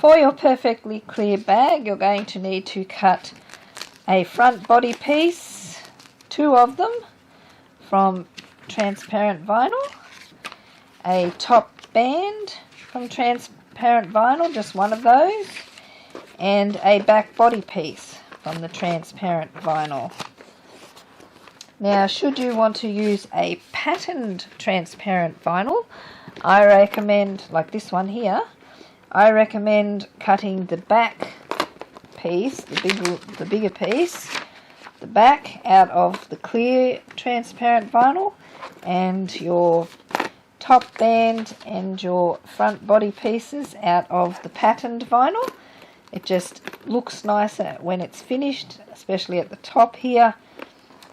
For your perfectly clear bag, you're going to need to cut a front body piece, 2 of them, from transparent vinyl, a top band from transparent vinyl, just 1 of those, and a back body piece from the transparent vinyl. Now, should you want to use a patterned transparent vinyl, I recommend, like this one here, I recommend cutting the back piece, the bigger piece, the back out of the clear transparent vinyl, and your top band and your front body pieces out of the patterned vinyl. It just looks nicer when it's finished, especially at the top here,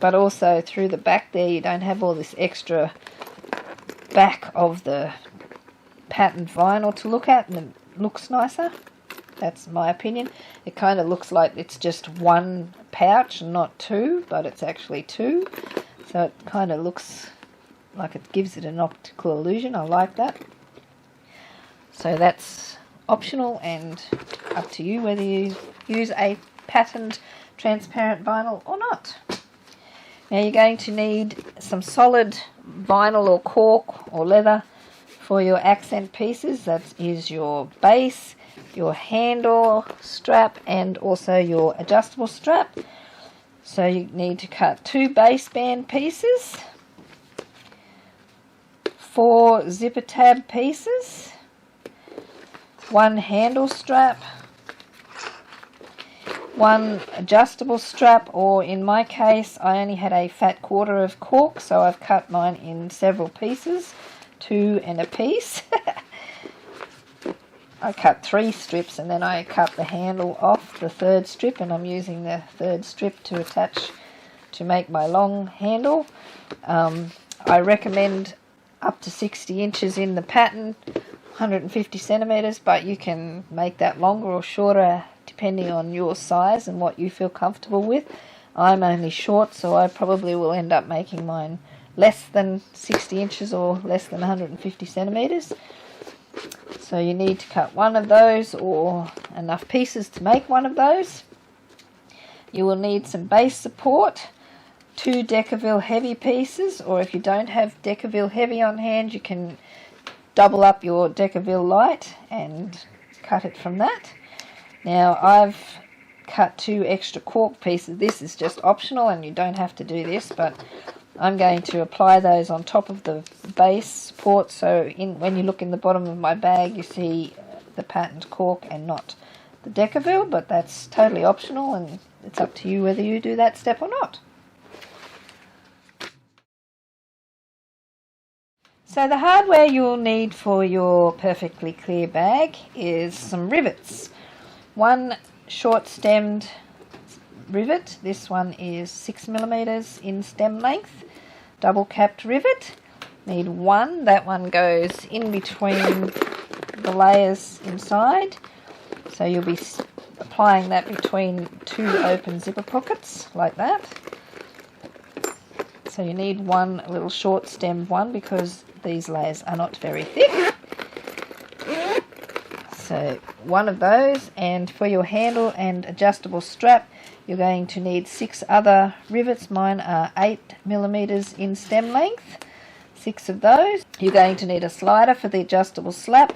but also through the back there you don't have all this extra back of the patterned vinyl to look at, and it looks nicer. That's my opinion. It kind of looks like it's just 1 pouch and not 2, but it's actually 2, so it kind of looks like it gives it an optical illusion. I like that. So that's optional and up to you whether you use a patterned transparent vinyl or not. Now you're going to need some solid vinyl or cork or leather for your accent pieces. That is your base, your handle strap, and also your adjustable strap. So you need to cut 2 base band pieces, 4 zipper tab pieces, 1 handle strap, 1 adjustable strap, or in my case I only had a fat quarter of cork, so I've cut mine in several pieces, 2 and a piece. I cut 3 strips and then I cut the handle off the 3rd strip, and I'm using the 3rd strip to attach to make my long handle. I recommend up to 60 inches in the pattern, 150 centimeters, but you can make that longer or shorter depending on your size and what you feel comfortable with. I'm only short, so I probably will end up making mine less than 60 inches or less than 150 centimeters. So you need to cut 1 of those, or enough pieces to make 1 of those. You will need some base support, 2 Decaville heavy pieces, or if you don't have Decaville heavy on hand, you can double up your Decaville light and cut it from that. Now I've cut 2 extra cork pieces. This is just optional and you don't have to do this, but I'm going to apply those on top of the base support, so when you look in the bottom of my bag you see the patterned cork and not the Decaville, but that's totally optional and it's up to you whether you do that step or not. So the hardware you'll need for your perfectly clear bag is some rivets. 1 short stemmed rivet, this one is 6mm in stem length, double capped rivet. Need 1, that one goes in between the layers inside, so you'll be applying that between 2 open zipper pockets like that. So you need 1 little short stemmed one because these layers are not very thick. So 1 of those, and for your handle and adjustable strap you're going to need 6 other rivets. Mine are 8mm in stem length, 6 of those. You're going to need a slider for the adjustable strap.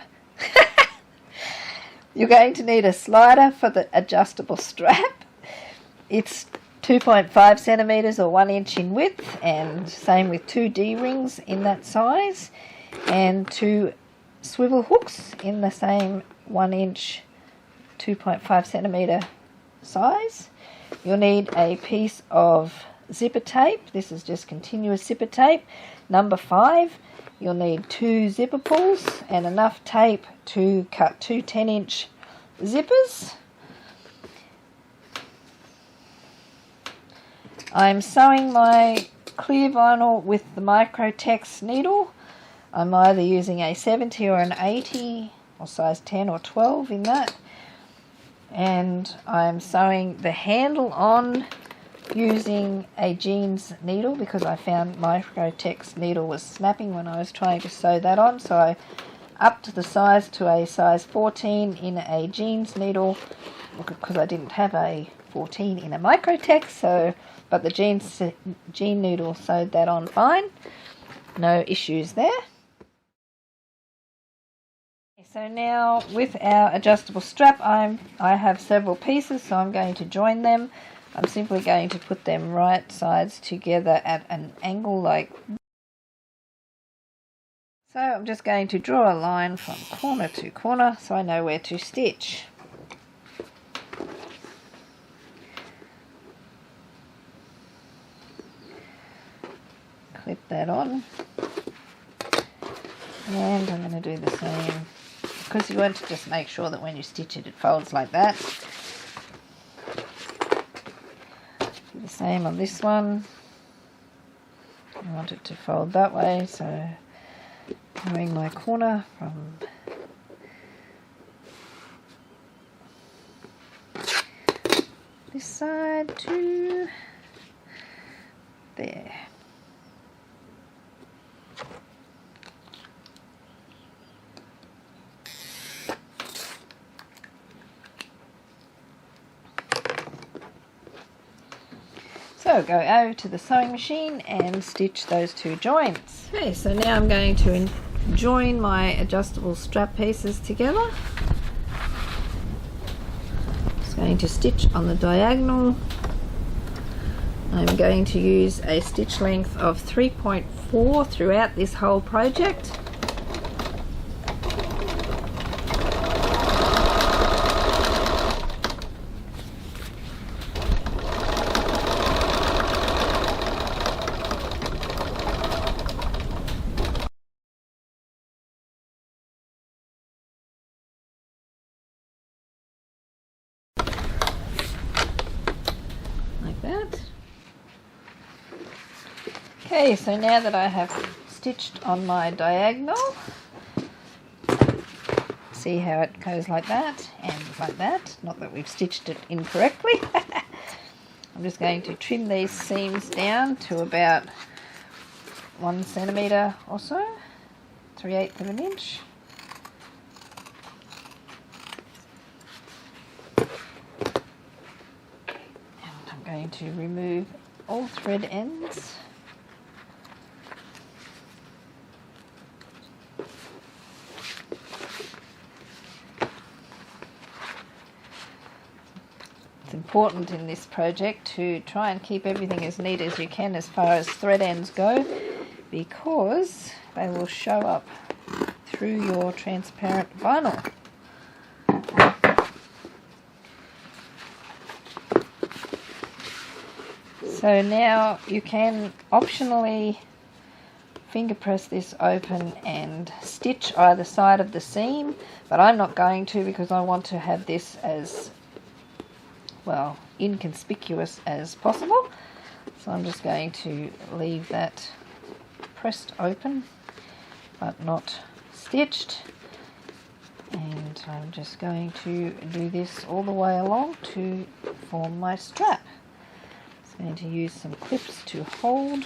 You're going to need a slider for the adjustable strap. It's 2.5 centimeters or 1 inch in width, and same with 2 D-rings in that size, and 2 swivel hooks in the same 1 inch 2.5 centimeter size. You'll need a piece of zipper tape. This is just continuous zipper tape, number 5. You'll need 2 zipper pulls and enough tape to cut 2 10-inch zippers. I'm sewing my clear vinyl with the Microtex needle. I'm either using a 70 or an 80 or size 10 or 12 in that, and I'm sewing the handle on using a jeans needle because I found Microtex needle was snapping when I was trying to sew that on, so I up to the size to a size 14 in a jeans needle, because I didn't have a 14 in a Microtex, so but the jean needle sewed that on fine, no issues there. So now with our adjustable strap, I have several pieces, so I'm going to join them. I'm simply going to put them right sides together at an angle like. So I'm just going to draw a line from corner to corner so I know where to stitch. Clip that on, and I'm going to do the same, because you want to just make sure that when you stitch it, it folds like that. Do the same on this one. I want it to fold that way, so drawing my corner from this side to there. So go over to the sewing machine and stitch those two joints. Okay, so now I'm going to join my adjustable strap pieces together. Just going to stitch on the diagonal. I'm going to use a stitch length of 3.4 throughout this whole project. That. Okay, so now that I have stitched on my diagonal, see how it goes like that and like that, not that we've stitched it incorrectly. I'm just going to trim these seams down to about 1 centimetre or so, 3/8 of an inch. Going to remove all thread ends. It's important in this project to try and keep everything as neat as you can as far as thread ends go, because they will show up through your transparent vinyl. So now you can optionally finger press this open and stitch either side of the seam, but I'm not going to, because I want to have this as well inconspicuous as possible. So I'm just going to leave that pressed open but not stitched, and I'm just going to do this all the way along to form my strap. I'm going to use some clips to hold.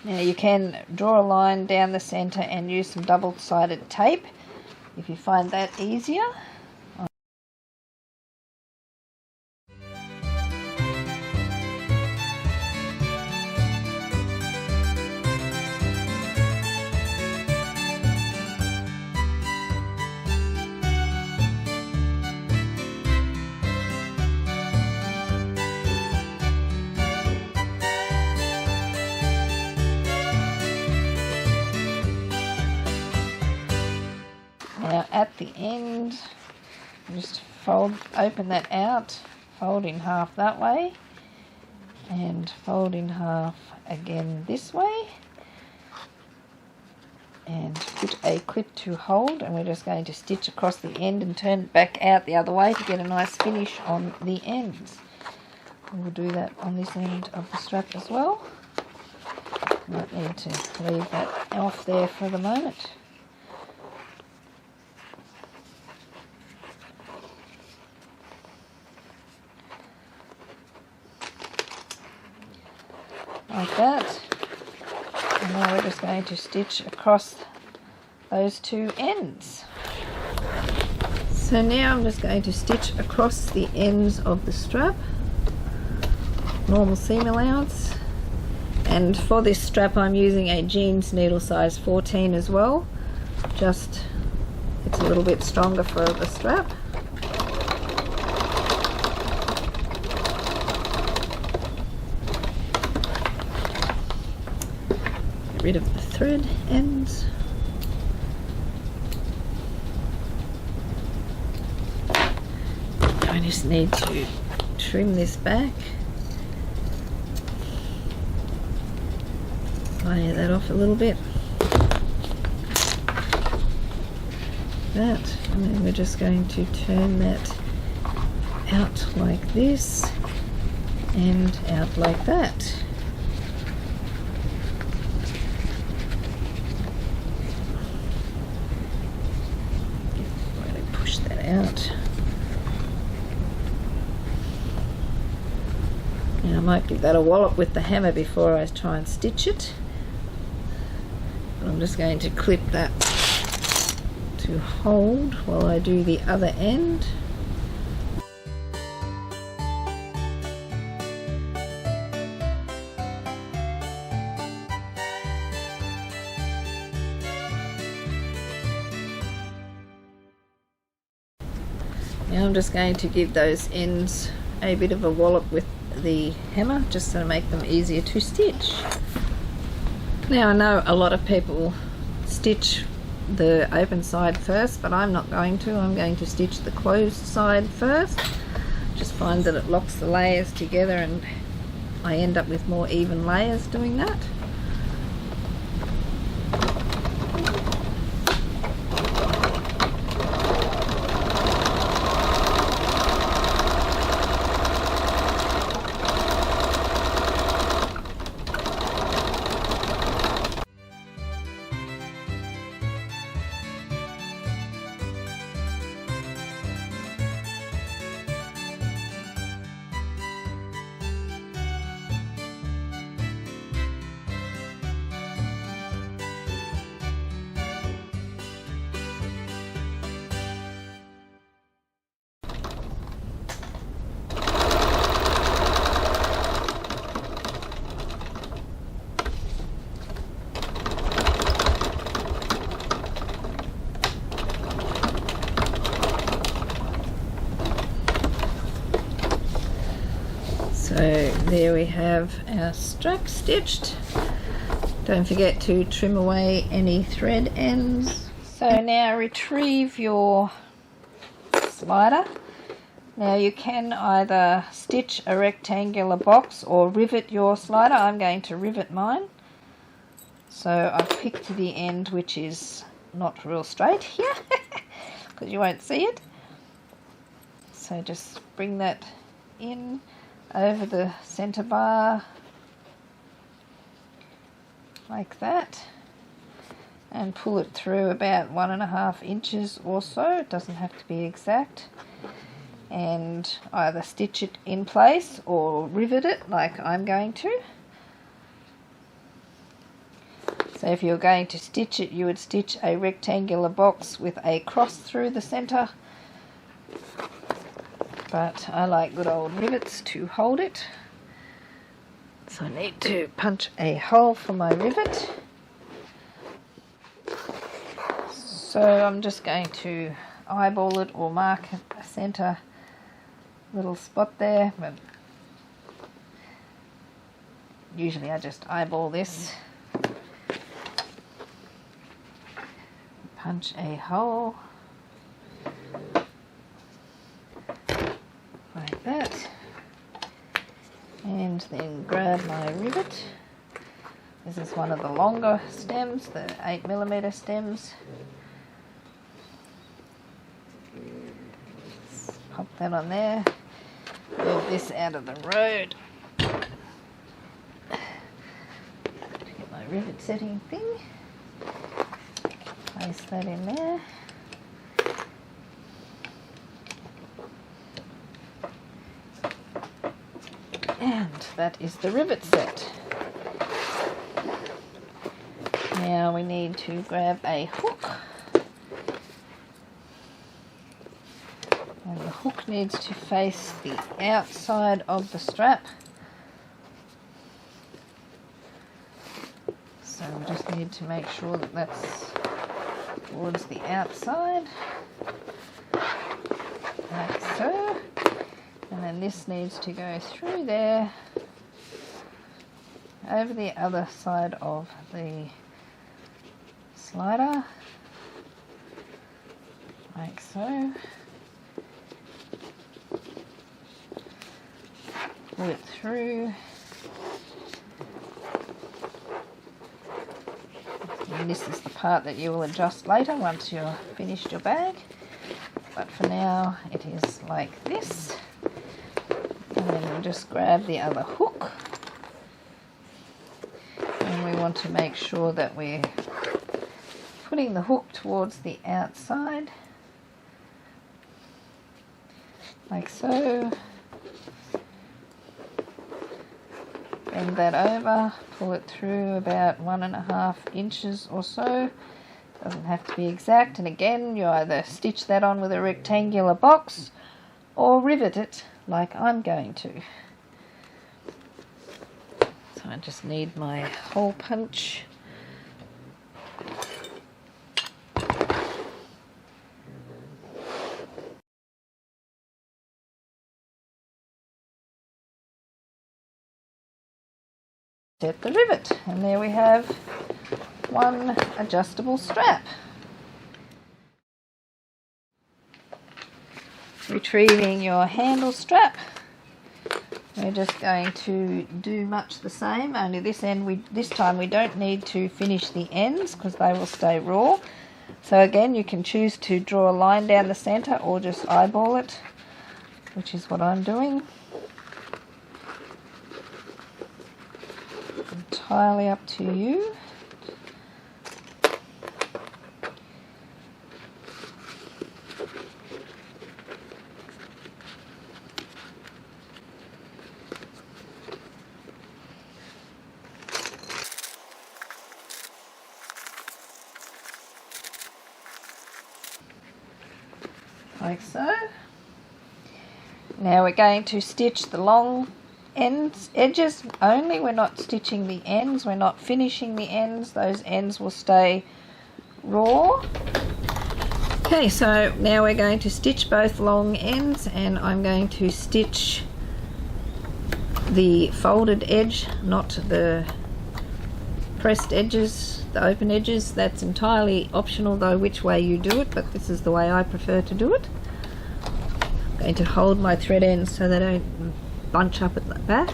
Now you can draw a line down the centre and use some double-sided tape if you find that easier. Now at the end, just open that out, fold in half that way, and fold in half again this way, and put a clip to hold, and we're just going to stitch across the end and turn it back out the other way to get a nice finish on the ends. We'll do that on this end of the strap as well. Might need to leave that off there for the moment. Like that, and now we're just going to stitch across those two ends. So now I'm just going to stitch across the ends of the strap, normal seam allowance, and for this strap I'm using a jeans needle size 14 as well, just it's a little bit stronger for the strap. Get rid of the thread ends. I just need to trim this back. Lay that off a little bit. That, and then we're just going to turn that out like this and out like that. Really push that out. Now I might give that a wallop with the hammer before I try and stitch it. But I'm just going to clip that to hold while I do the other end. Now I'm just going to give those ends a bit of a wallop with the hammer just to make them easier to stitch. Now I know a lot of people stitch the open side first, but I'm not going to. I'm going to stitch the closed side first. Just find that it locks the layers together and I end up with more even layers doing that. So there we have our strap stitched. Don't forget to trim away any thread ends. So now retrieve your slider. Now you can either stitch a rectangular box or rivet your slider. I'm going to rivet mine. So I've picked the end which is not real straight here because you won't see it. So just bring that in over the center bar like that and pull it through about 1.5 inches or so. It doesn't have to be exact, and either stitch it in place or rivet it like I'm going to. So if you're going to stitch it, you would stitch a rectangular box with a cross through the center, but I like good old rivets to hold it. So I need to punch a hole for my rivet. So I'm just going to eyeball it or mark a center little spot there, but usually I just eyeball this. Punch a hole like that, and then grab my rivet. This is one of the longer stems, the 8mm stems. Pop that on there, move this out of the road. Get my rivet setting thing, place that in there. And that is the rivet set. Now we need to grab a hook, and the hook needs to face the outside of the strap. So we just need to make sure that that's towards the outside, like so. And then this needs to go through there, over the other side of the slider, like so. Pull it through. And this is the part that you will adjust later once you're finished your bag. But for now it is like this. And then we'll just grab the other hook. And we want to make sure that we're putting the hook towards the outside, like so. Bend that over, pull it through about 1.5 inches or so. Doesn't have to be exact, and again you either stitch that on with a rectangular box or rivet it like I'm going to. So I just need my hole punch. Set the rivet, and there we have one adjustable strap. Retrieving your handle strap, we're just going to do much the same, only this time we don't need to finish the ends because they will stay raw. So again, you can choose to draw a line down the center or just eyeball it, which is what I'm doing. Entirely up to you. Like so. Now we're going to stitch the long edges only. We're not stitching the ends, we're not finishing the ends. Those ends will stay raw. Okay, so now we're going to stitch both long ends, and I'm going to stitch the folded edge, not the pressed edges, the open edges. That's entirely optional though which way you do it, but this is the way I prefer to do it. I'm going to hold my thread ends so they don't bunch up at the back.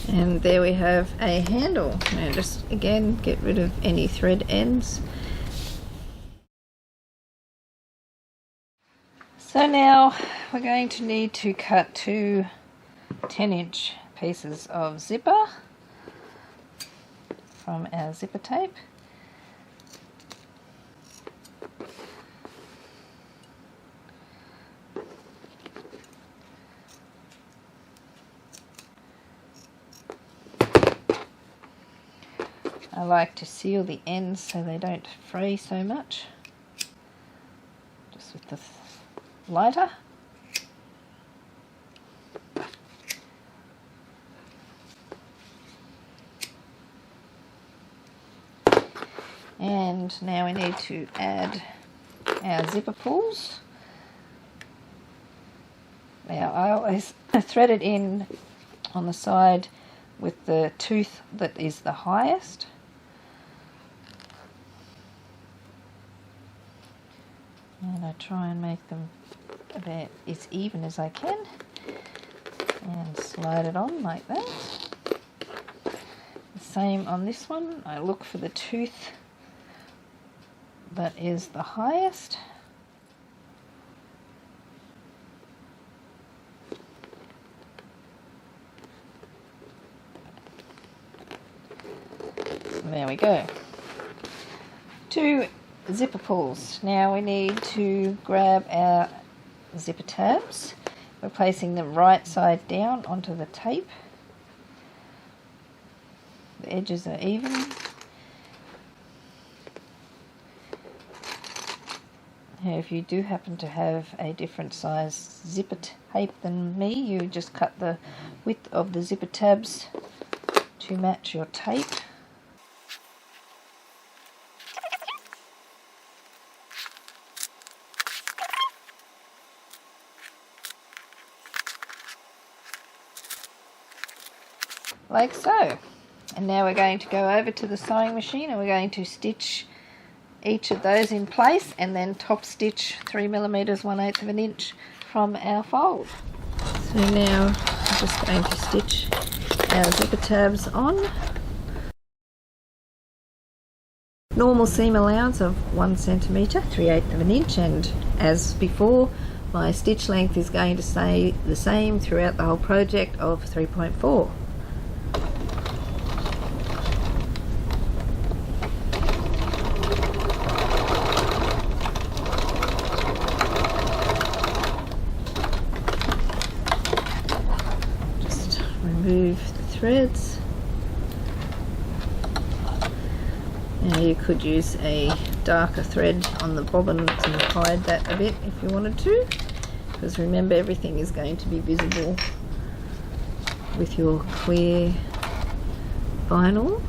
And there we have a handle. Now just again get rid of any thread ends. So now we're going to need to cut two 10-inch pieces of zipper from our zipper tape. I like to seal the ends so they don't fray so much, just with the lighter. And now we need to add our zipper pulls. Now I always thread it in on the side with the tooth that is the highest. And I try and make them about as even as I can, and slide it on like that. The same on this one. I look for the tooth that is the highest. we go. 2 zipper pulls. Now we need to grab our zipper tabs. We're placing them right side down onto the tape. The edges are even. Now if you do happen to have a different size zipper tape than me, you just cut the width of the zipper tabs to match your tape. Like so. And now we're going to go over to the sewing machine and we're going to stitch each of those in place and then top stitch 3mm 1/8 of an inch from our fold. So now I'm just going to stitch our zipper tabs on. Normal seam allowance of 1 centimetre, 3/8 of an inch, and as before my stitch length is going to stay the same throughout the whole project of 3.4. Remove the threads. Now you could use a darker thread on the bobbin to hide that a bit if you wanted to, because remember everything is going to be visible with your clear vinyl.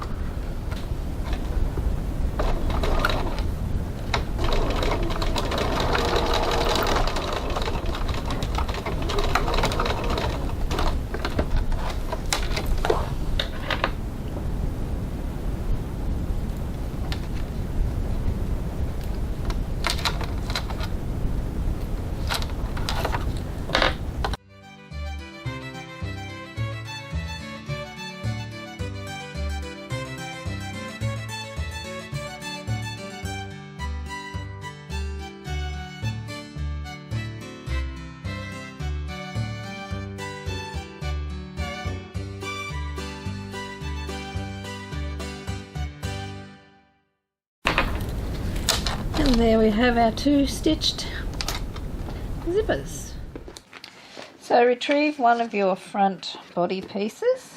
And there we have our 2 stitched zippers. So retrieve one of your front body pieces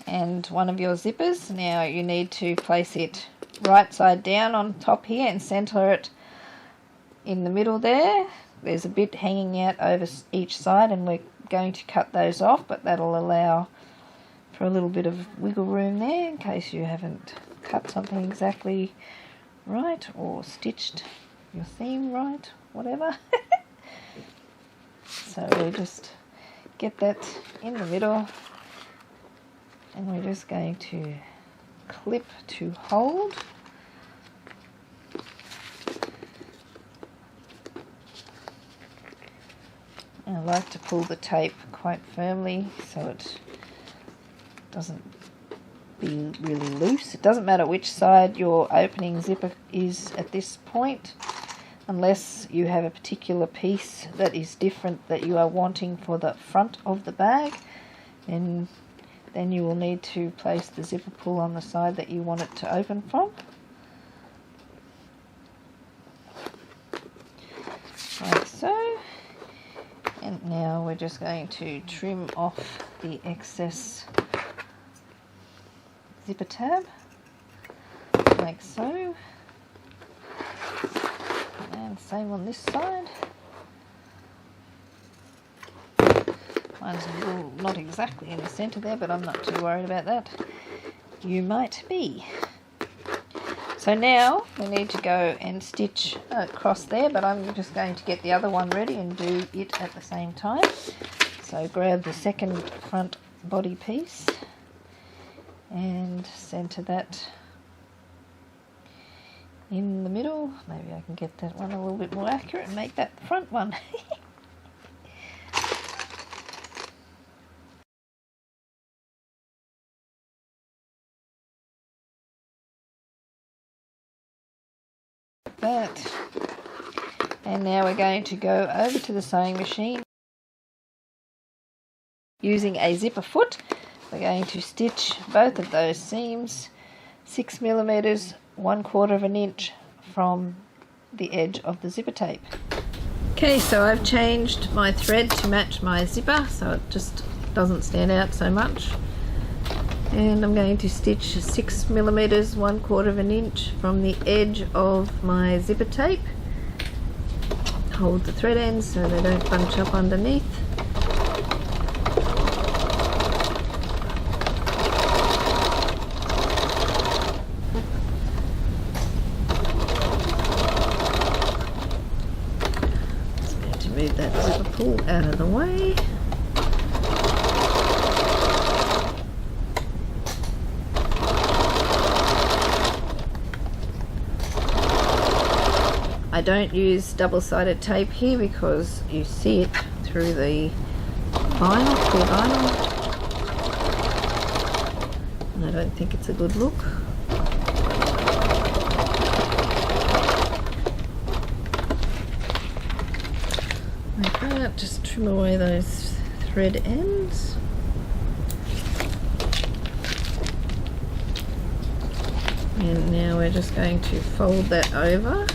and one of your zippers. Now you need to place it right side down on top here and centre it in the middle there. There's a bit hanging out over each side and we're going to cut those off, but that'll allow for a little bit of wiggle room there in case you haven't cut something exactly right or stitched your seam right, whatever. So we'll just get that in the middle and we're just going to clip to hold. And I like to pull the tape quite firmly so it doesn't be really loose. It doesn't matter which side your opening zipper is at this point, unless you have a particular piece that is different that you are wanting for the front of the bag, then you will need to place the zipper pull on the side that you want it to open from. Like so. And now we're just going to trim off the excess zipper tab, like so, and same on this side. Mine's a little not exactly in the centre there, but I'm not too worried about that. You might be. So now we need to go and stitch across there, but I'm just going to get the other one ready and do it at the same time. So grab the second front body piece and centre that in the middle. Maybe I can get that one a little bit more accurate and make that the front one. That. And now we're going to go over to the sewing machine. Using a zipper foot, we're going to stitch both of those seams 6 millimeters, 1/4 of an inch from the edge of the zipper tape. Okay, so I've changed my thread to match my zipper so it just doesn't stand out so much. And I'm going to stitch 6 millimeters, 1/4 of an inch from the edge of my zipper tape. Hold the thread ends so they don't bunch up underneath. Just going to move that zipper pull out of the way. I don't use double-sided tape here because you see it through the vinyl, clear vinyl, and I don't think it's a good look. Like that, just trim away those thread ends. And now we're just going to fold that over.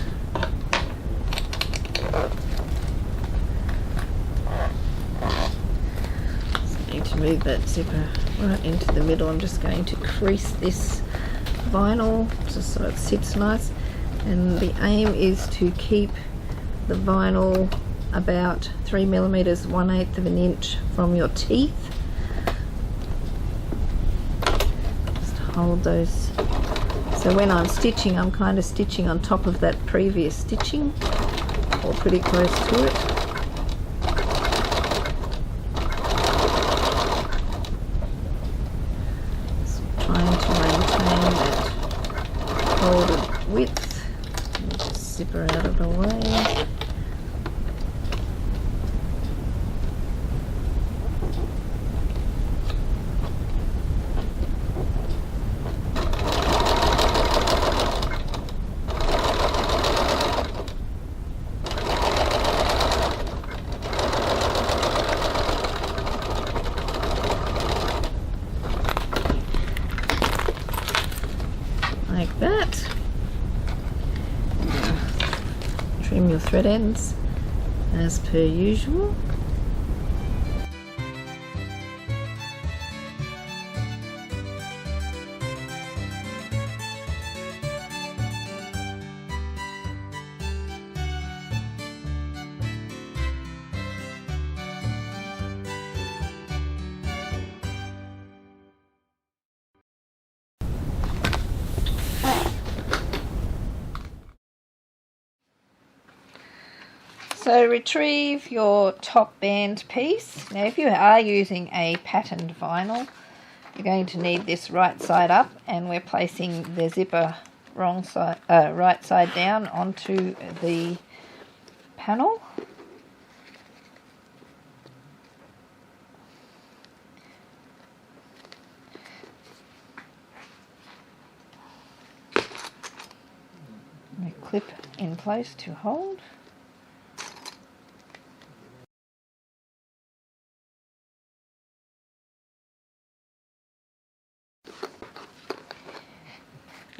To move that zipper right into the middle, I'm just going to crease this vinyl just so it sits nice, and the aim is to keep the vinyl about 3 millimeters, 1/8 of an inch from your teeth. Just hold those. So when I'm stitching, I'm kind of stitching on top of that previous stitching, or pretty close to it. Folded width. Just zipper out of the way. Like that. Trim your thread ends as per usual. So retrieve your top band piece. Now if you are using a patterned vinyl, you're going to need this right side up, and we're placing the zipper right side down onto the panel. We clip in place to hold.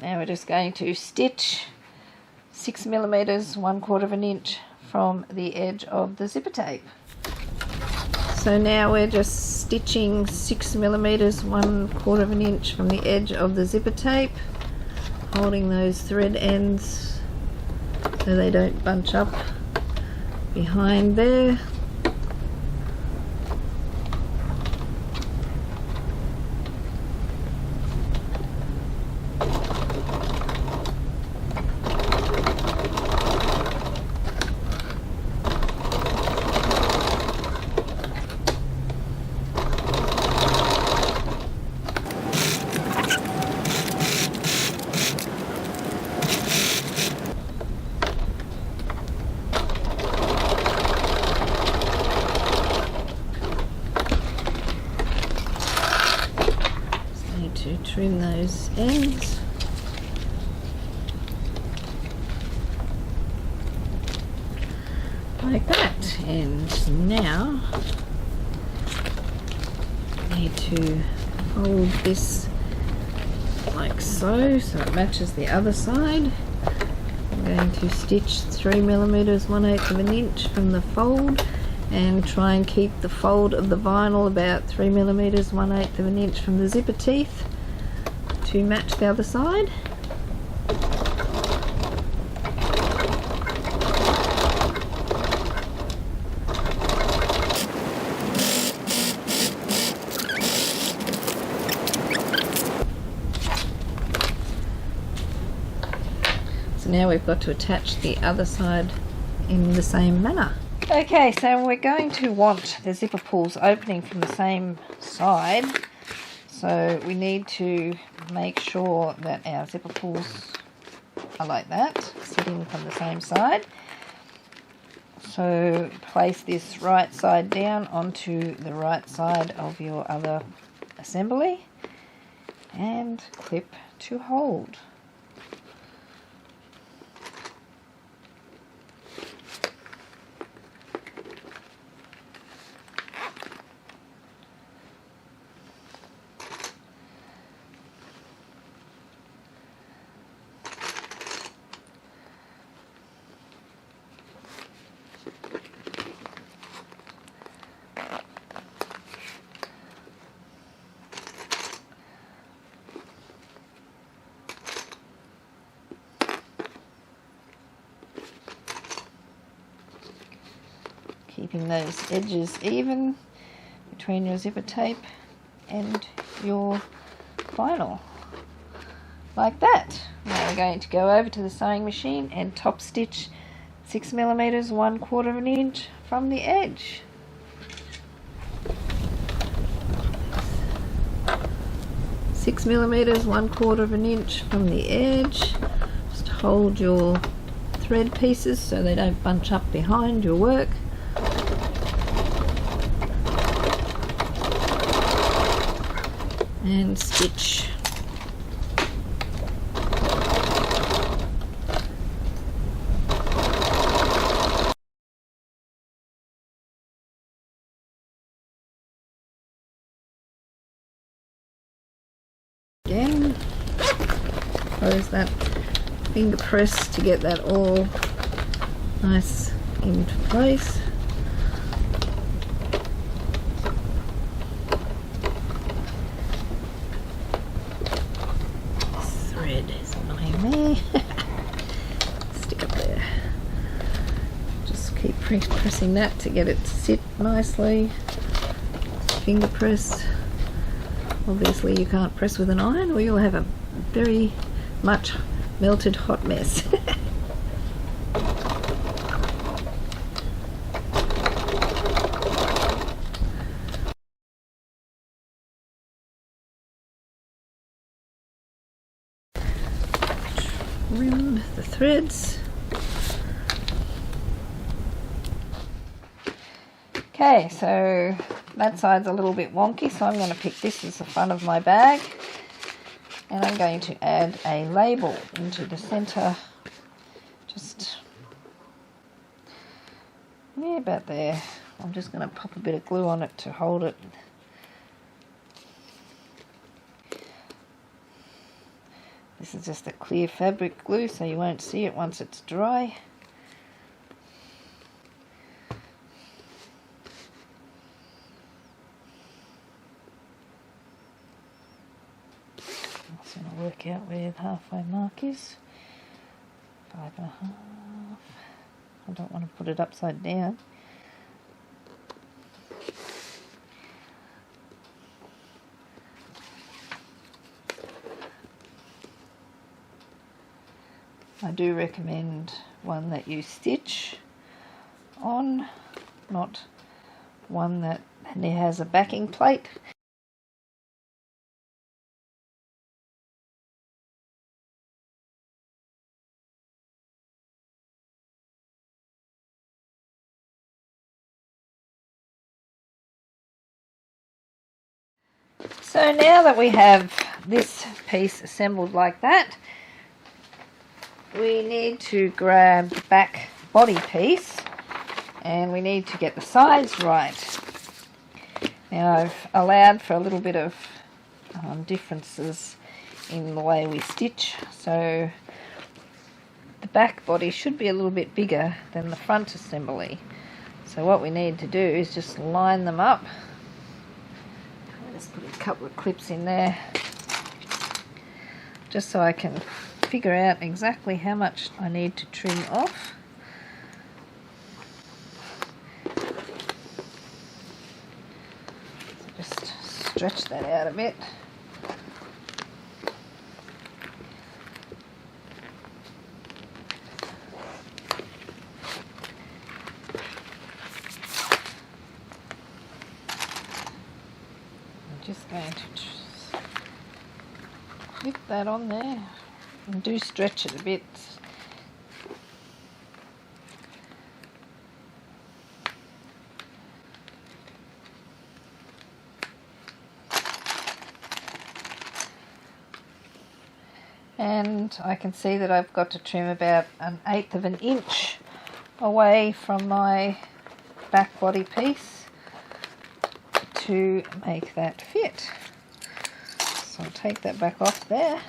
Now we're just going to stitch 6 millimeters, 1/4 of an inch from the edge of the zipper tape. So now we're just stitching 6 millimeters, 1/4 of an inch from the edge of the zipper tape, holding those thread ends so they don't bunch up behind there. To trim those ends. Like that. And now I need to fold this like so, so it matches the other side. I'm going to stitch 3mm 1/8 of an inch from the fold and try and keep the fold of the vinyl about 3mm 1/8 of an inch from the zipper teeth to match the other side. So now we've got to attach the other side in the same manner. Okay, so we're going to want the zipper pulls opening from the same side, so we need to make sure that our zipper pulls are like that, sitting from the same side. So place this right side down onto the right side of your other assembly and clip to hold. Keeping those edges even between your zipper tape and your vinyl, like that. Now we're going to go over to the sewing machine and top stitch 6mm 1/4 of an inch from the edge. Six millimeters, 1/4 of an inch from the edge. Just hold your thread pieces so they don't bunch up behind your work. And stitch. Again, close that finger press to get that all nice into place. Stick up there. Just keep pressing that to get it to sit nicely. Finger press. Obviously you can't press with an iron or you'll have a very much melted hot mess. Trim the threads. Okay, so that side's a little bit wonky, so I'm going to pick this as the front of my bag and I'm going to add a label into the center, just about there. I'm just going to pop a bit of glue on it to hold it. This is just a clear fabric glue, so you won't see it once it's dry. I'm just going to work out where the halfway mark is. 5.5. I don't want to put it upside down. I do recommend one that you stitch on, not one that has a backing plate. So now that we have this piece assembled like that, we need to grab the back body piece and we need to get the sides right. Now I've allowed for a little bit of differences in the way we stitch, so the back body should be a little bit bigger than the front assembly. So what we need to do is just line them up. Let's put a couple of clips in there just so I can figure out exactly how much I need to trim off. So just stretch that out a bit. Just going to clip that on there and do stretch it a bit. And I can see that I've got to trim about 1/8 of an inch away from my back body piece to make that fit. So I'll take that back off there.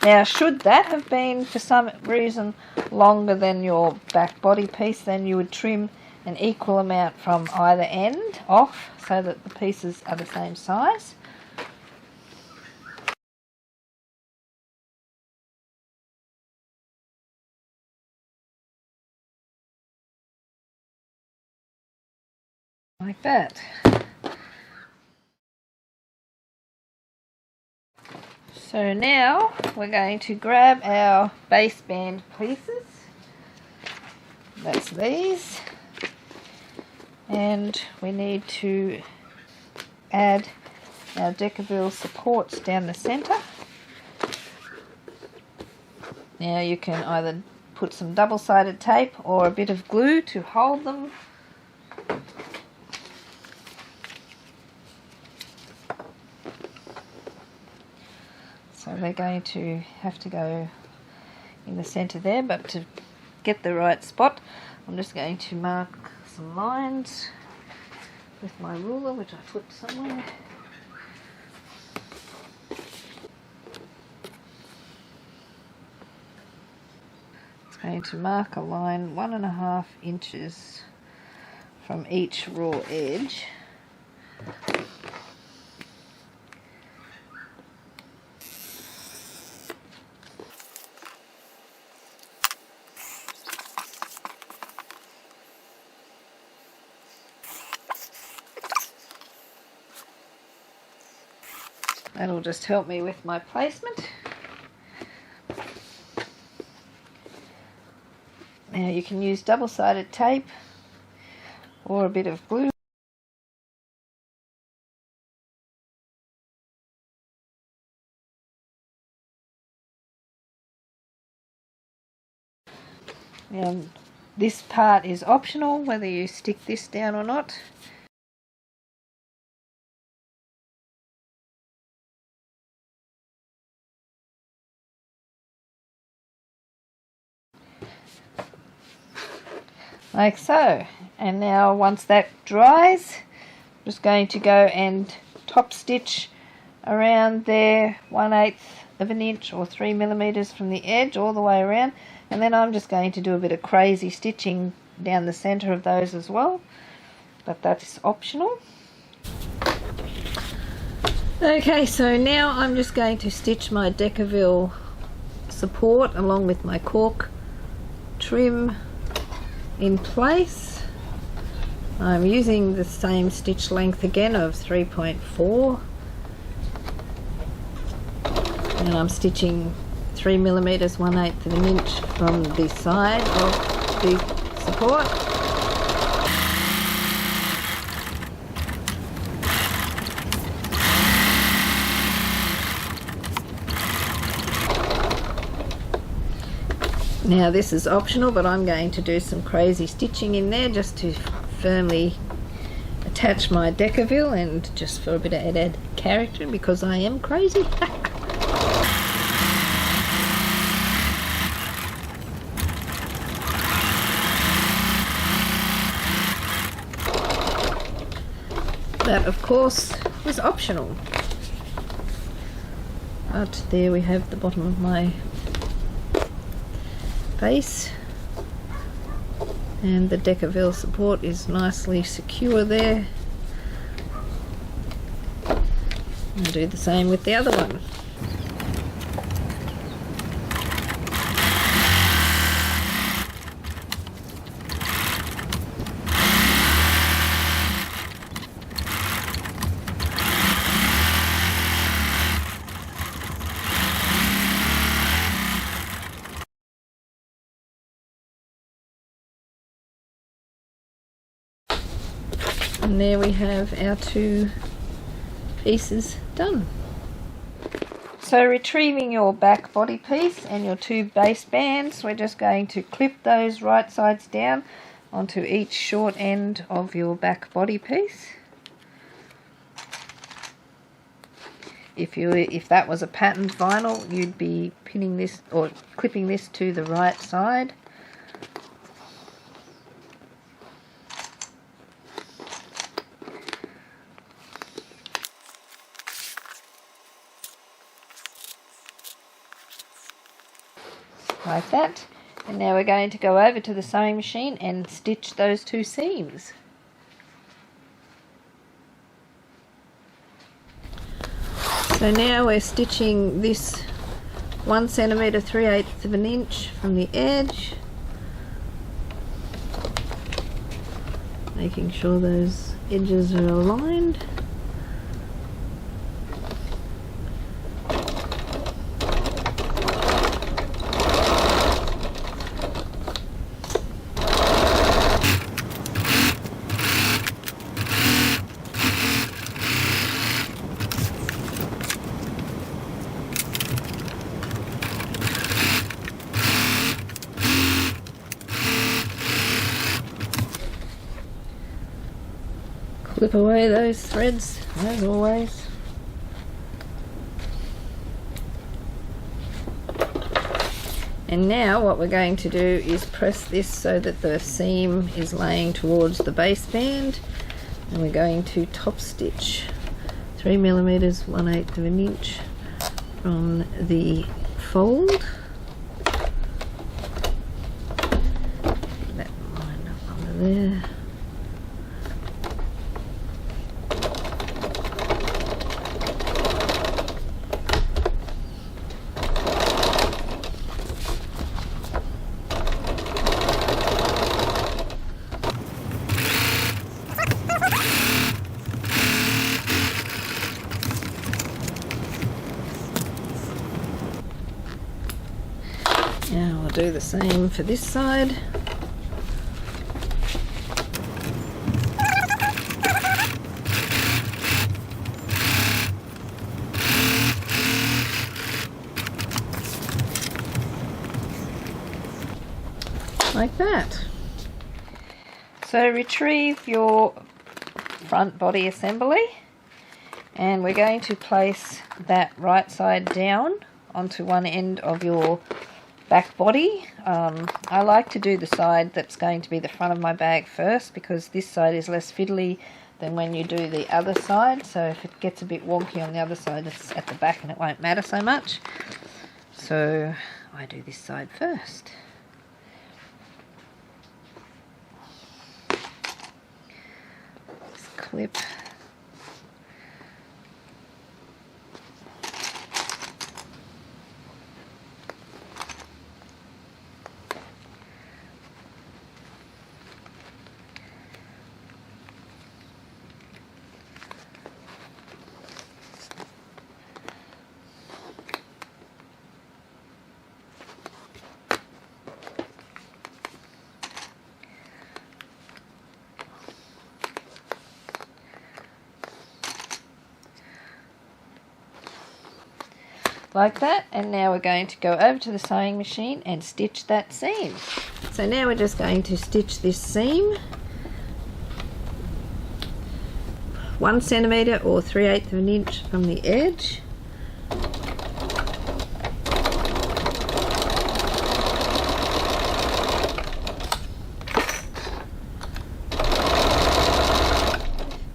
Now, should that have been for some reason longer than your back body piece, then you would trim an equal amount from either end off so that the pieces are the same size. Like that. So now we're going to grab our base band pieces, that's these, and we need to add our Decaville supports down the centre. Now you can either put some double-sided tape or a bit of glue to hold them. So they're going to have to go in the centre there, but to get the right spot, I'm just going to mark some lines with my ruler, which I put somewhere. It's going to mark a line 1.5 inches from each raw edge. That'll just help me with my placement. Now you can use double-sided tape or a bit of glue. Now this part is optional, whether you stick this down or not. Like so. And now once that dries, I'm just going to go and top stitch around there 1/8 of an inch or 3 millimeters from the edge all the way around, and then I'm just going to do a bit of crazy stitching down the center of those as well, but that's optional. Okay, so now I'm just going to stitch my Decaville support along with my cork trim in place. I'm using the same stitch length again of 3.4, and I'm stitching 3 millimeters 1/8 of an inch from the side of the support. Now this is optional, but I'm going to do some crazy stitching in there just to firmly attach my Decaville and just for a bit of added character, because I am crazy. That of course was optional. But there we have the bottom of my base, and the Decaville support is nicely secure there. I'll do the same with the other one. And there we have our two pieces done. So retrieving your back body piece and your two base bands, we're just going to clip those right sides down onto each short end of your back body piece. If that was a patterned vinyl, you'd be pinning this or clipping this to the right side. Like that. And now we're going to go over to the sewing machine and stitch those two seams. So now we're stitching this 1 centimetre 3/8 of an inch from the edge, making sure those edges are aligned. Clip away those threads, as always. And now what we're going to do is press this so that the seam is laying towards the base band, and we're going to top stitch 3 millimeters 1/8 of an inch from the fold. That line up under there. Now we'll do the same for this side. Like that. So retrieve your front body assembly, and we're going to place that right side down onto one end of your back body. I like to do the side that's going to be the front of my bag first, because this side is less fiddly than when you do the other side. So if it gets a bit wonky on the other side, it's at the back and it won't matter so much. So I do this side first. Just clip. Like that, and now we're going to go over to the sewing machine and stitch that seam. So now we're just going to stitch this seam 1 centimetre or 3/8 of an inch from the edge.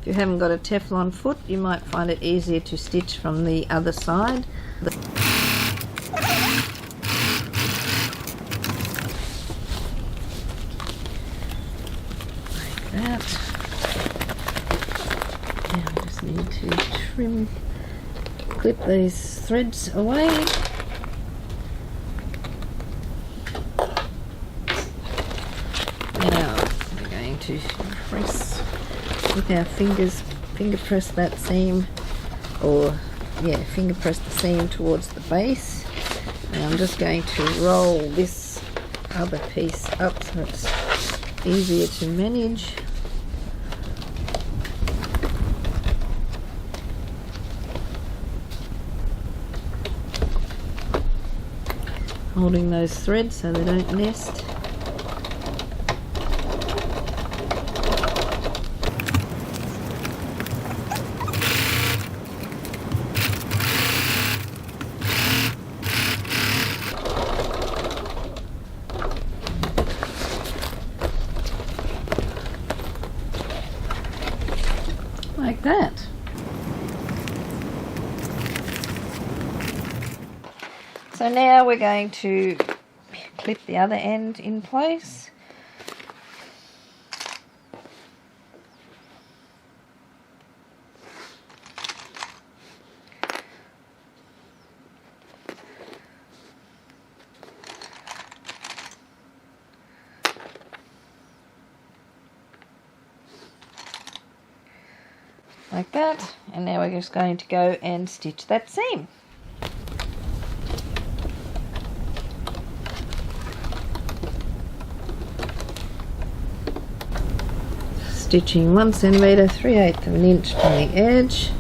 If you haven't got a Teflon foot, you might find it easier to stitch from the other side. that. Now I just need to clip these threads away. Now we're going to press with our fingers, finger press that seam, or yeah, finger press the seam towards the base. And I'm just going to roll this other piece up so it's easier to manage. Holding those threads so they don't nest. Like that. So now we're going to clip the other end in place. Like that, and now we're just going to go and stitch that seam. Stitching 1 centimetre, 3/8 of an inch from the edge.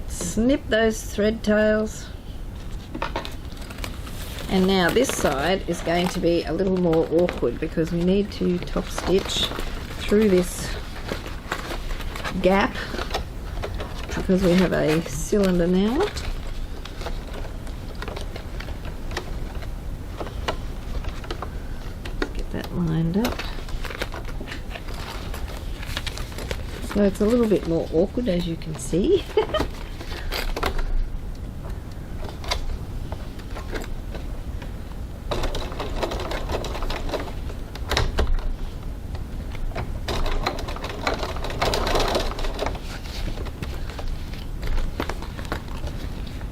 Snip those thread tails, and now this side is going to be a little more awkward because we need to top stitch through this gap because we have a cylinder now. Let's get that lined up. So it's a little bit more awkward, as you can see.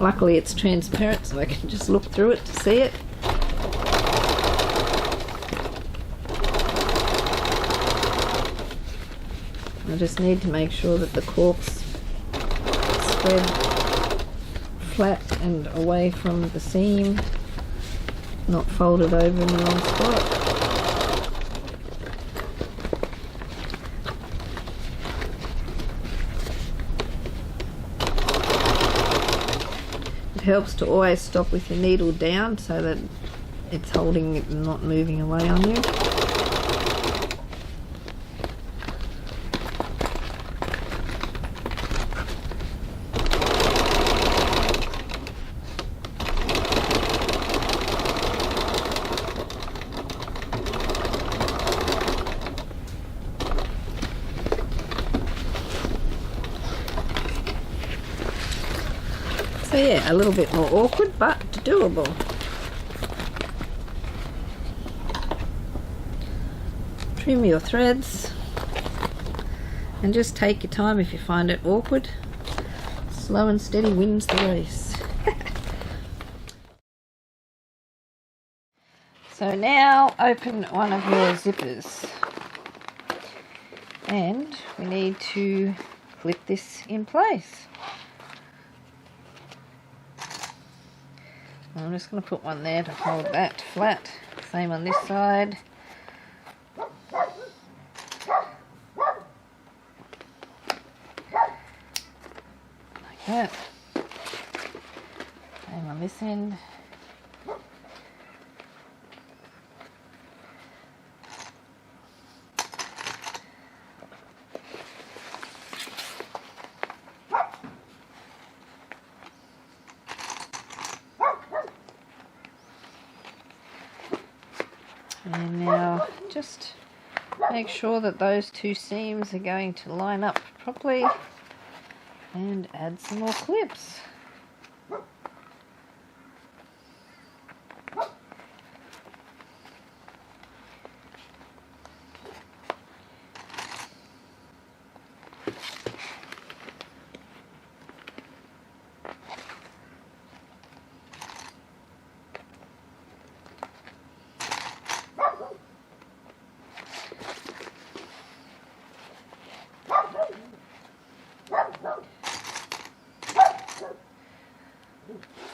Luckily it's transparent so I can just look through it to see it. I just need to make sure that the corks spread flat and away from the seam, not folded over in the wrong spot. It helps to always stop with your needle down so that it's holding it and not moving away on you. So yeah, a little bit more awkward, but doable. Trim your threads and just take your time if you find it awkward. Slow and steady wins the race. So now open one of your zippers and we need to clip this in place. I'm just going to put one there to hold that flat. Same on this side. Like that. Same on this end. And now just Make sure that those two seams are going to line up properly and add some more clips.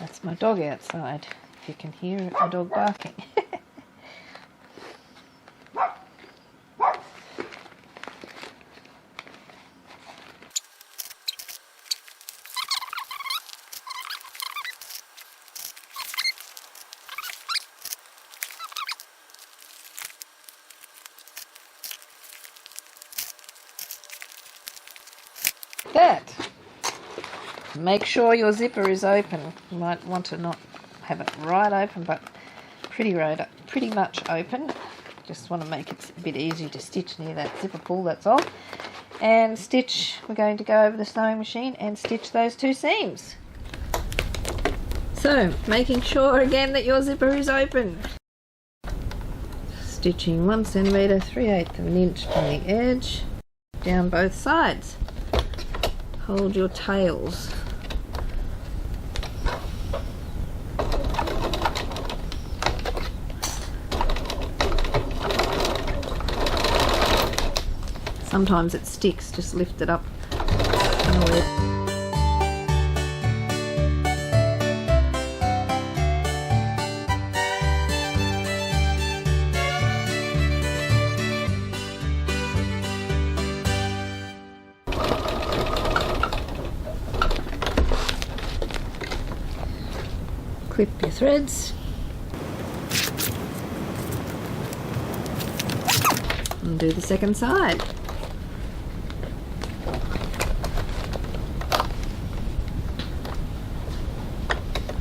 That's my dog outside, if you can hear a dog barking. That. Make sure your zipper is open. You might want to not have it right open, but pretty much open. Just want to make it a bit easier to stitch near that zipper pull, that's all. And stitch, we're going to go over the sewing machine and stitch those two seams. So, making sure again that your zipper is open. Stitching 1 centimetre, 3/8 of an inch from the edge, down both sides. Hold your tails. Sometimes it sticks, just lift it up. Clip your threads. And do the second side.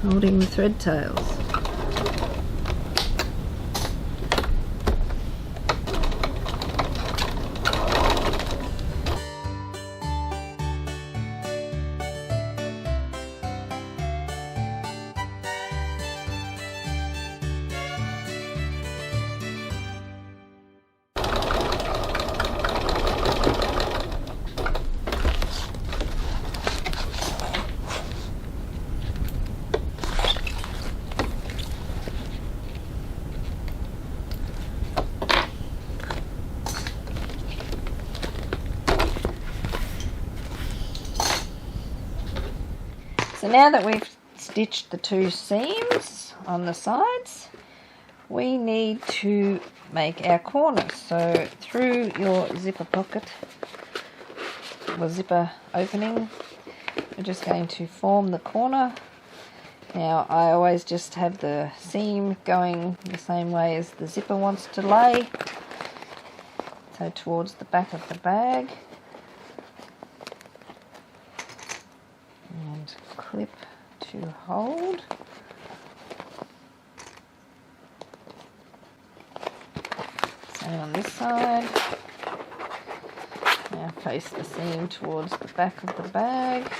Holding the thread tails. So now that we've stitched the two seams on the sides, we need to make our corners. So through your zipper pocket, or zipper opening, we're just going to form the corner. Now I always just have the seam going the same way as the zipper wants to lay, so towards the back of the bag. And clip to hold. Same on this side. Now face the seam towards the back of the bag.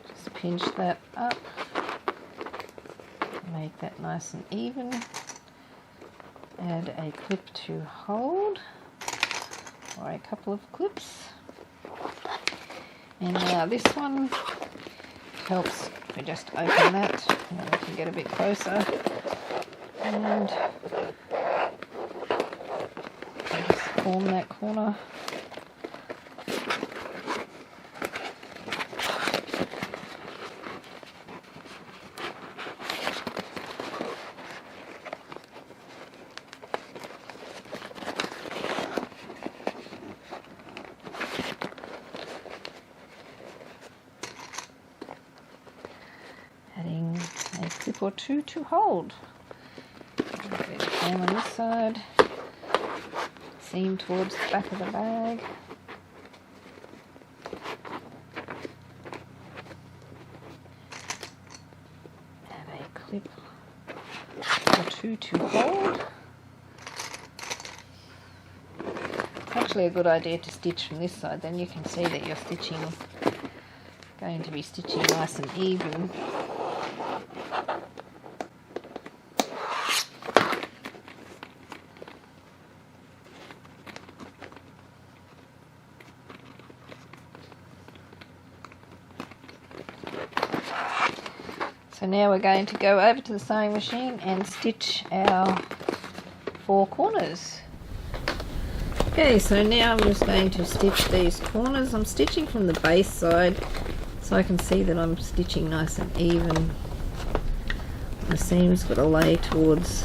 Just pinch that up. Make that nice and even. Add a clip to hold, or a couple of clips. And now this one helps if we just open that, and then we can get a bit closer. And just form that corner. Adding a clip or two to hold. Form on this side, seam towards the back of the bag. Add a clip or two to hold. actually a good idea to stitch from this side. Then you can see that you're going to be stitching nice and even. So now we're going to go over to the sewing machine and stitch our 4 corners. Okay, so now I'm just going to stitch these corners. I'm stitching from the base side so I can see that I'm stitching nice and even. The seam's got to lay towards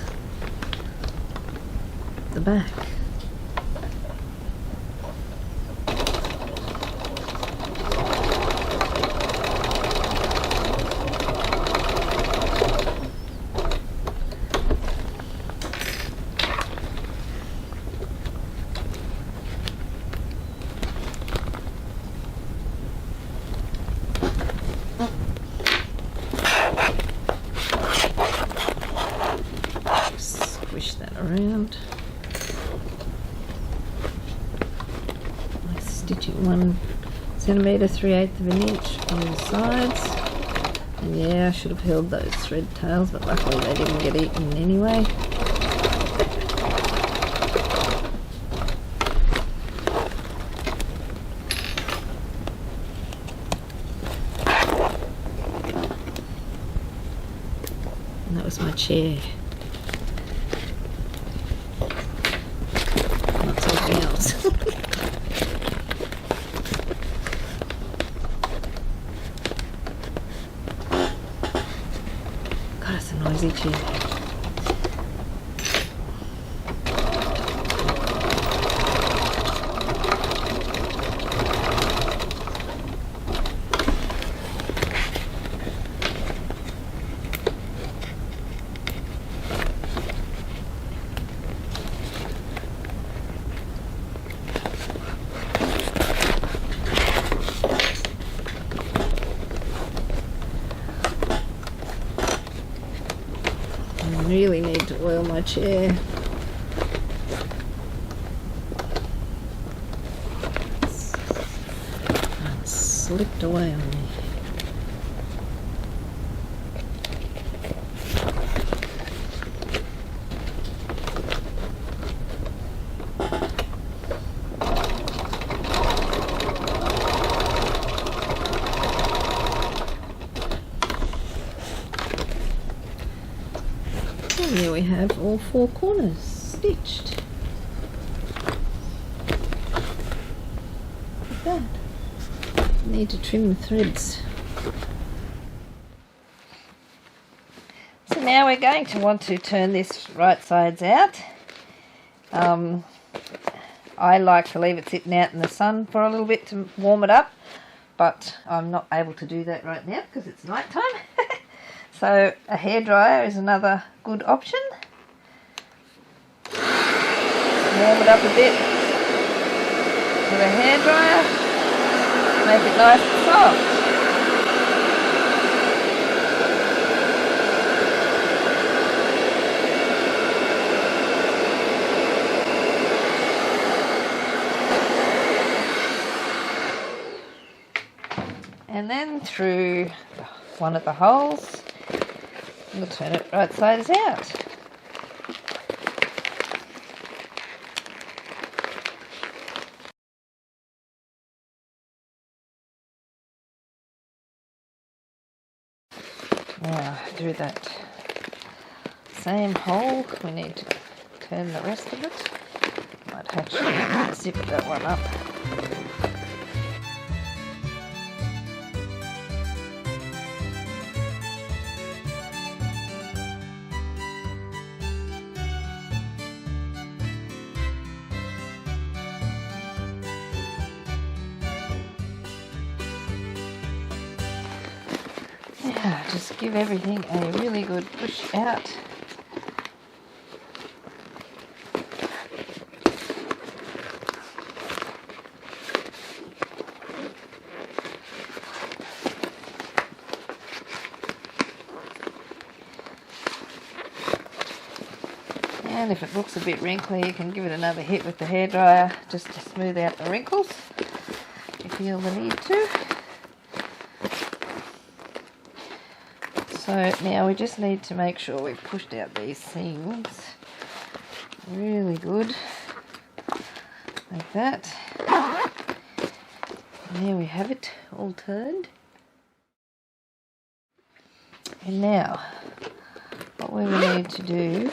the back. Squish that around. I'm stitching 1 centimetre, 3/8 of an inch on the sides. And yeah, I should have held those thread tails, but luckily they didn't get eaten anyway. And that was my chair. Not something else. God, it's a noisy chair. I really need to oil my chair. It slipped away on me. And there we have all 4 corners stitched. Like that. Need to trim the threads. So now we're going to want to turn this right sides out. I like to leave it sitting out in the sun for a little bit to warm it up, but I'm not able to do that right now because it's night time. So a hairdryer is another good option. Warm it up a bit with a hairdryer, make it nice and soft. And then through one of the holes, we'll turn it right sides out. Now, through that same hole, we need to turn the rest of it. Might actually zip that one up. Yeah, just give everything a really good push out. And if it looks a bit wrinkly, you can give it another hit with the hairdryer just to smooth out the wrinkles if you feel the need to. So now we just need to make sure we've pushed out these seams really good, like that. And there we have it, all turned. And now, what we will need to do,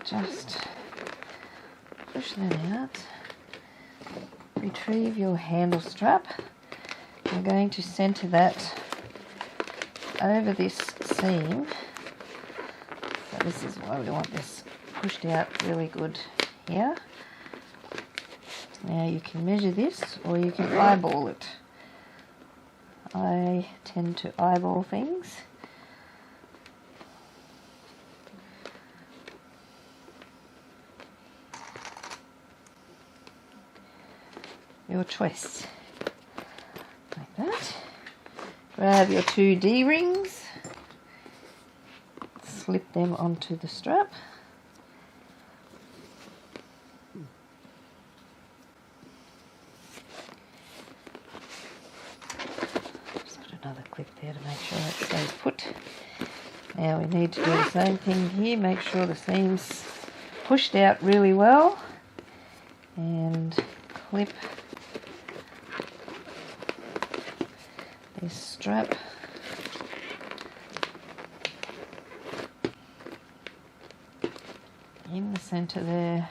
just push that out, retrieve your handle strap. I'm going to centre that over this seam. So this is why we want this pushed out really good here. Now you can measure this or you can eyeball it. I tend to eyeball things. Your choice. Like that. Grab your 2 D-rings, slip them onto the strap. Just put another clip there to make sure it stays put. Now we need to do the same thing here, make sure the seam's pushed out really well, and clip this strap in the centre there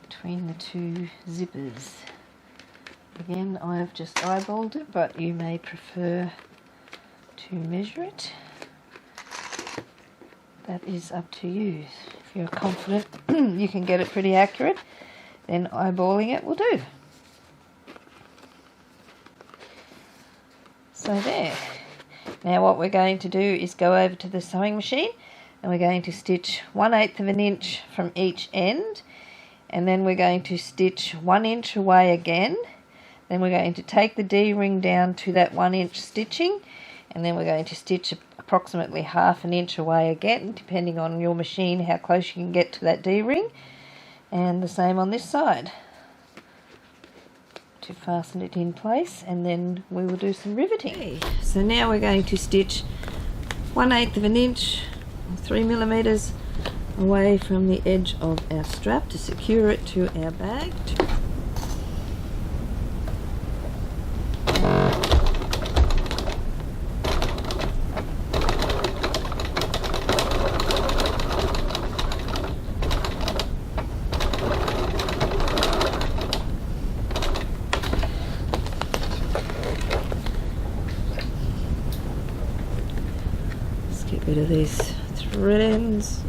between the 2 zippers. Again, I have just eyeballed it, but you may prefer to measure it. That is up to you. If you're confident you can get it pretty accurate, then eyeballing it will do. So there. Now what we're going to do is go over to the sewing machine and we're going to stitch 1/8 of an inch from each end, and then we're going to stitch 1 inch away again. Then we're going to take the D-ring down to that 1 inch stitching, and then we're going to stitch approximately 1/2 inch away again, depending on your machine how close you can get to that D-ring, and the same on this side to fasten it in place, and then we will do some riveting. Okay, so now we're going to stitch 1/8 of an inch, 3 millimeters away from the edge of our strap to secure it to our bag. Get rid of these thread ends.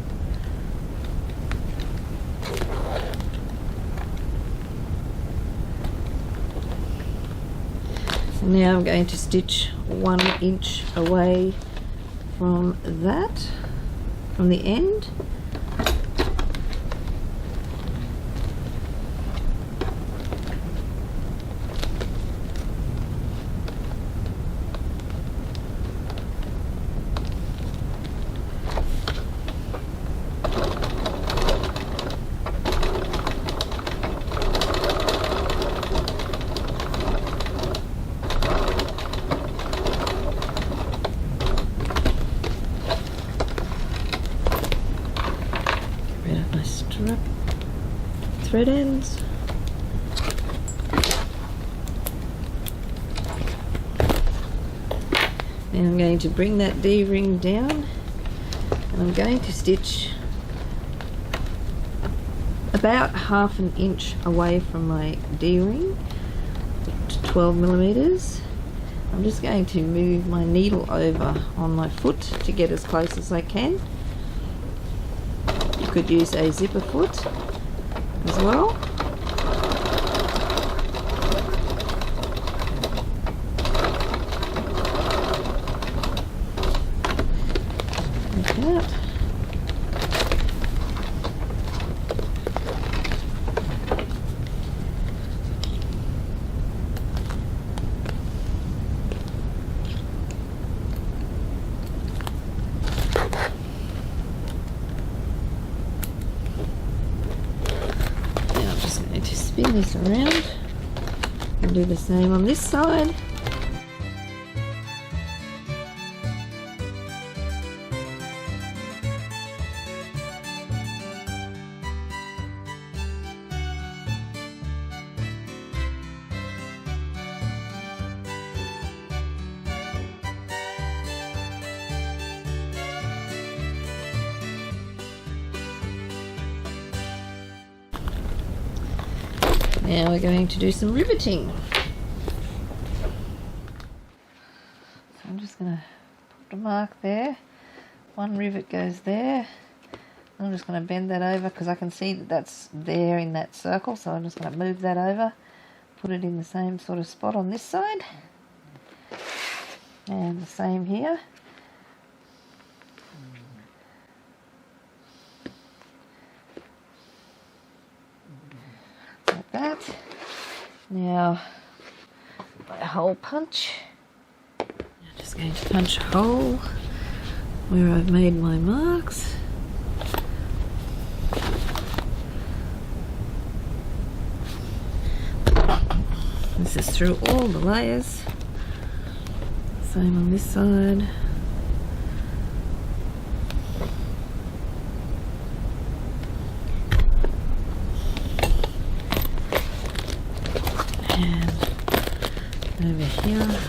And now I'm going to stitch 1 inch away from that, from the end. Strap thread ends. Now I'm going to bring that D-ring down and I'm going to stitch about 1/2 inch away from my D-ring, 12 millimeters. I'm just going to move my needle over on my foot to get as close as I can. You could use a zipper foot as well. Like that. turn this around and do the same on this side. Now we're going to do some riveting. So I'm just going to put a mark there. One rivet goes there. I'm just going to bend that over because I can see that that's there in that circle, so I'm just going to move that over, put it in the same sort of spot on this side, and the same here. Like that. Now my hole punch. I'm just going to punch a hole where I've made my marks. This is through all the layers. Same on this side. And over here.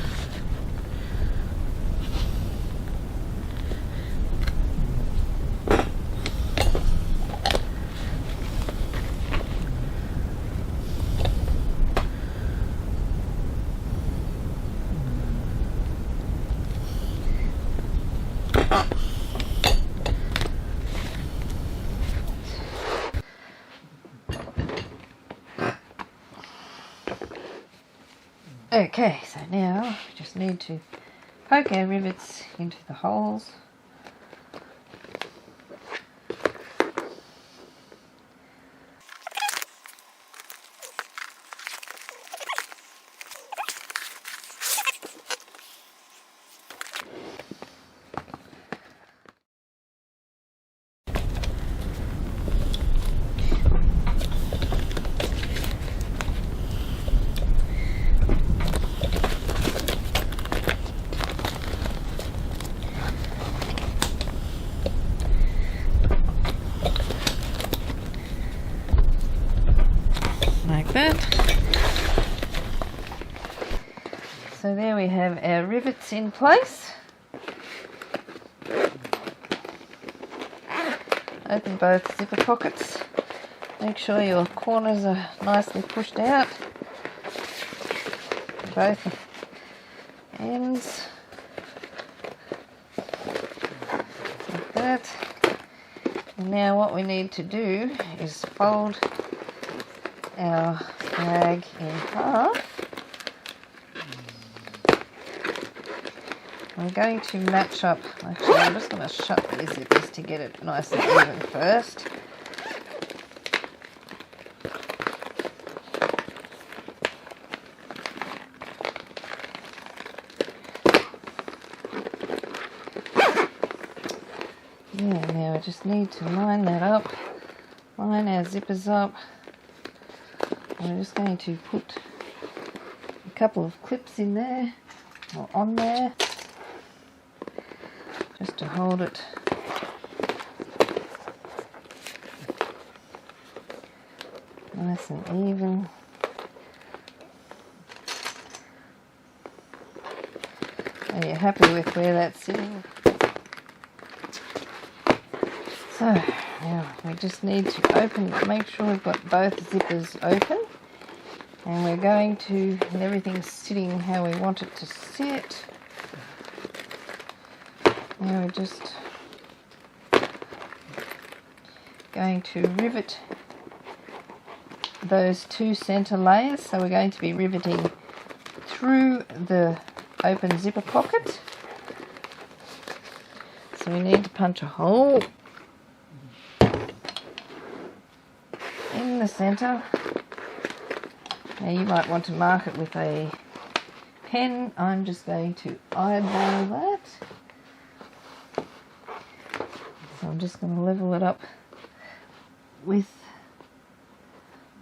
Okay, so now we just need to poke our rivets into the holes. Like that. So there we have our rivets in place. Open both zipper pockets. Make sure your corners are nicely pushed out. Both ends. Like that. And now what we need to do is fold our bag in half. I'm going to match up, actually I'm just going to shut these zippers to get it nice and even first. Yeah, now I just need to line that up, line our zippers up. I'm just going to put a couple of clips in there, or on there, just to hold it nice and even. Are you happy with where that's sitting? So now we just need to make sure we've got both zippers open. And we're going to, and everything's sitting how we want it to sit. Now we're just going to rivet those two center layers. So we're going to be riveting through the open zipper pocket. So we need to punch a hole in the center. Now you might want to mark it with a pen. I'm just going to eyeball that. So I'm just going to level it up with,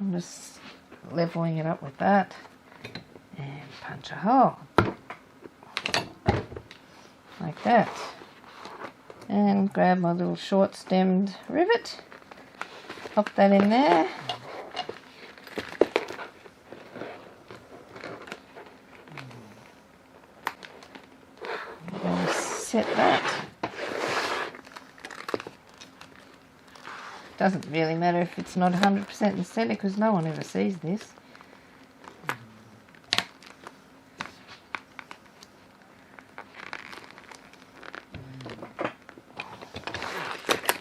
I'm just leveling it up with that, and punch a hole like that, and grab my little short stemmed rivet, pop that in there, and set that. Doesn't really matter if it's not 100% in the centre because no one ever sees this.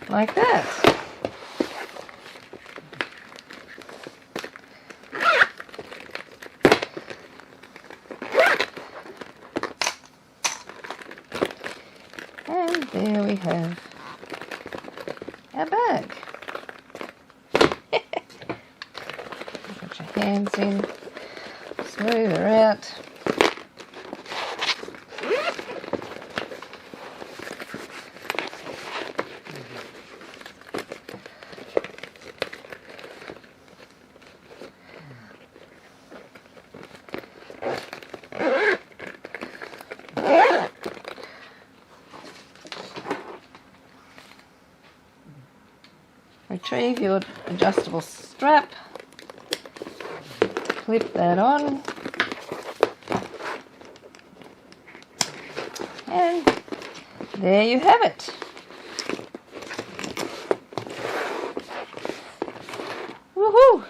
Like that. And there we have our bag. Put your hands in, smooth her out. Retrieve your adjustable strap, clip that on, and there you have it. Woohoo!